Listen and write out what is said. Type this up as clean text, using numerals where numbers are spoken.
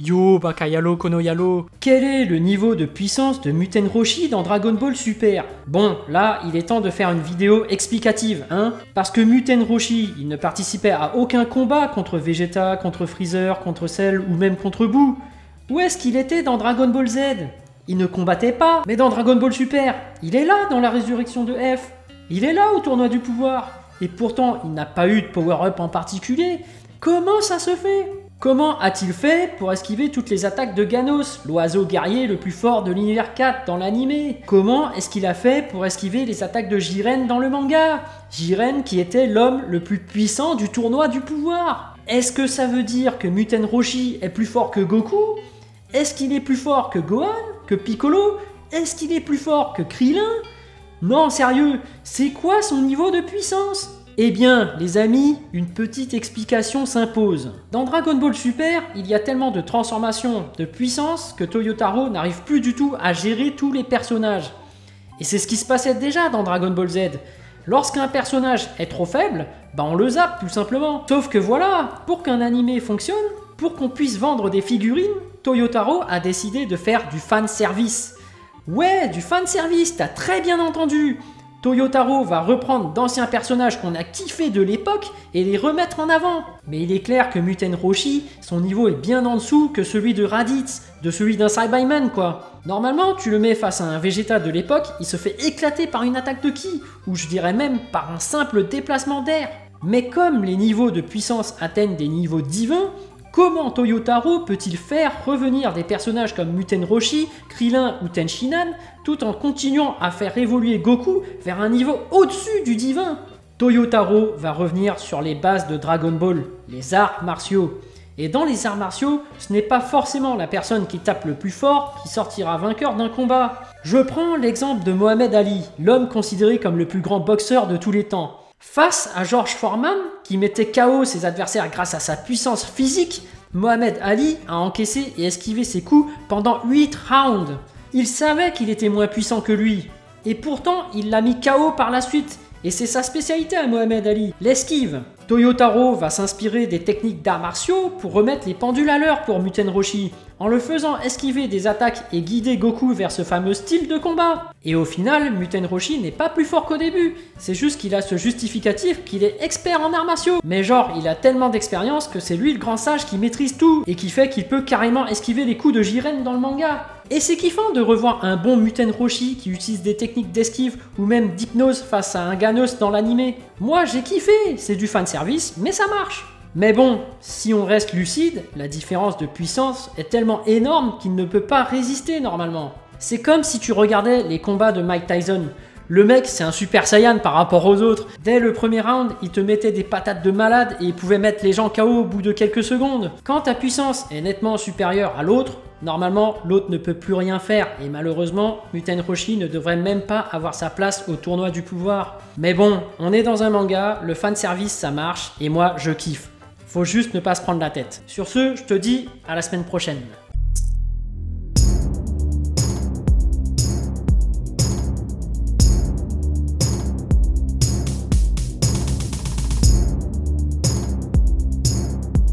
Yo, Bakayalo Konoyalo. Quel est le niveau de puissance de Muten Roshi dans Dragon Ball Super? Bon, là, il est temps de faire une vidéo explicative, hein? Parce que Muten Roshi, il ne participait à aucun combat contre Vegeta, contre Freezer, contre Cell ou même contre Boo. Où est-ce qu'il était dans Dragon Ball Z? Il ne combattait pas, mais dans Dragon Ball Super, il est là dans la résurrection de F. Il est là au tournoi du pouvoir. Et pourtant, il n'a pas eu de power-up en particulier. Comment ça se fait? Comment a-t-il fait pour esquiver toutes les attaques de Ganos, l'oiseau guerrier le plus fort de l'univers 4 dans l'anime? Comment est-ce qu'il a fait pour esquiver les attaques de Jiren dans le manga? Jiren qui était l'homme le plus puissant du tournoi du pouvoir. Est-ce que ça veut dire que Muten Roshi est plus fort que Goku? Est-ce qu'il est plus fort que Gohan? Que Piccolo? Est-ce qu'il est plus fort que Krillin? Non, sérieux, c'est quoi son niveau de puissance? Eh bien, les amis, une petite explication s'impose. Dans Dragon Ball Super, il y a tellement de transformations, de puissance, que Toyotaro n'arrive plus du tout à gérer tous les personnages. Et c'est ce qui se passait déjà dans Dragon Ball Z. Lorsqu'un personnage est trop faible, on le zappe tout simplement. Sauf que voilà, pour qu'un anime fonctionne, pour qu'on puisse vendre des figurines, Toyotaro a décidé de faire du fanservice. Ouais, du fanservice, t'as très bien entendu. Toyotaro va reprendre d'anciens personnages qu'on a kiffé de l'époque et les remettre en avant. Mais il est clair que Muten Roshi, son niveau est bien en dessous que celui de Raditz, de celui d'un Saiyaman quoi. Normalement, tu le mets face à un Vegeta de l'époque, il se fait éclater par une attaque de ki, ou je dirais même par un simple déplacement d'air. Mais comme les niveaux de puissance atteignent des niveaux divins, comment Toyotaro peut-il faire revenir des personnages comme Muten Roshi, Krillin ou Tenshinhan tout en continuant à faire évoluer Goku vers un niveau au-dessus du divin? Toyotaro va revenir sur les bases de Dragon Ball, les arts martiaux. Et dans les arts martiaux, ce n'est pas forcément la personne qui tape le plus fort qui sortira vainqueur d'un combat. Je prends l'exemple de Mohamed Ali, l'homme considéré comme le plus grand boxeur de tous les temps. Face à George Foreman, qui mettait KO ses adversaires grâce à sa puissance physique, Mohamed Ali a encaissé et esquivé ses coups pendant 8 rounds. Il savait qu'il était moins puissant que lui, et pourtant il l'a mis KO par la suite, et c'est sa spécialité à Mohamed Ali, l'esquive. Toyotaro va s'inspirer des techniques d'arts martiaux pour remettre les pendules à l'heure pour Muten Roshi, en le faisant esquiver des attaques et guider Goku vers ce fameux style de combat. Et au final, Muten Roshi n'est pas plus fort qu'au début, c'est juste qu'il a ce justificatif qu'il est expert en arts martiaux. Mais genre, il a tellement d'expérience que c'est lui le grand sage qui maîtrise tout, et qui fait qu'il peut carrément esquiver les coups de Jiren dans le manga. Et c'est kiffant de revoir un bon Muten Roshi qui utilise des techniques d'esquive ou même d'hypnose face à un Ganos dans l'anime. Moi j'ai kiffé, c'est du fanservice, mais ça marche. Mais bon, si on reste lucide, la différence de puissance est tellement énorme qu'il ne peut pas résister normalement. C'est comme si tu regardais les combats de Mike Tyson. Le mec, c'est un super saiyan par rapport aux autres. Dès le premier round, il te mettait des patates de malade et il pouvait mettre les gens KO au bout de quelques secondes. Quand ta puissance est nettement supérieure à l'autre, normalement, l'autre ne peut plus rien faire et malheureusement, Muten Roshi ne devrait même pas avoir sa place au tournoi du pouvoir. Mais bon, on est dans un manga, le fanservice ça marche et moi je kiffe. Faut juste ne pas se prendre la tête. Sur ce, je te dis à la semaine prochaine.